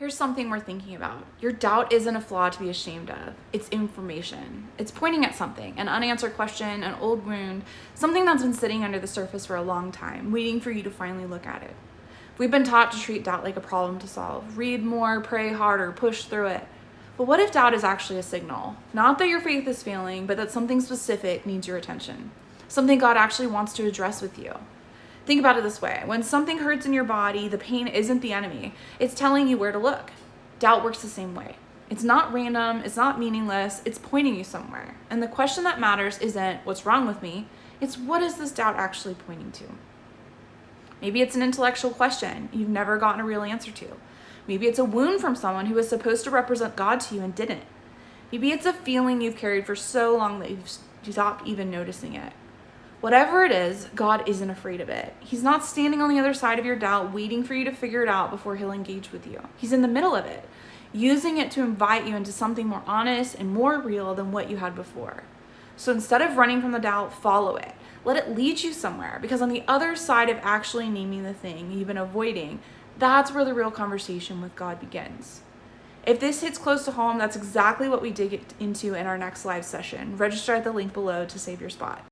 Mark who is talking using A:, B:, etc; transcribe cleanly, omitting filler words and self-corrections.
A: Here's something we're thinking about. Your doubt isn't a flaw to be ashamed of. It's information. It's pointing at something, an unanswered question, an old wound, something that's been sitting under the surface for a long time, waiting for you to finally look at it. We've been taught to treat doubt like a problem to solve. Read more, pray harder, push through it. But what if doubt is actually a signal? Not that your faith is failing, but that something specific needs your attention. Something God actually wants to address with you. Think about it this way. When something hurts in your body, the pain isn't the enemy. It's telling you where to look. Doubt works the same way. It's not random. It's not meaningless. It's pointing you somewhere. And the question that matters isn't what's wrong with me. It's what is this doubt actually pointing to? Maybe it's an intellectual question you've never gotten a real answer to. Maybe it's a wound from someone who was supposed to represent God to you and didn't. Maybe it's a feeling you've carried for so long that you've stopped even noticing it. Whatever it is, God isn't afraid of it. He's not standing on the other side of your doubt, waiting for you to figure it out before he'll engage with you. He's in the middle of it, using it to invite you into something more honest and more real than what you had before. So instead of running from the doubt, follow it. Let it lead you somewhere, because on the other side of actually naming the thing you've been avoiding, that's where the real conversation with God begins. If this hits close to home, that's exactly what we dig into in our next live session. Register at the link below to save your spot.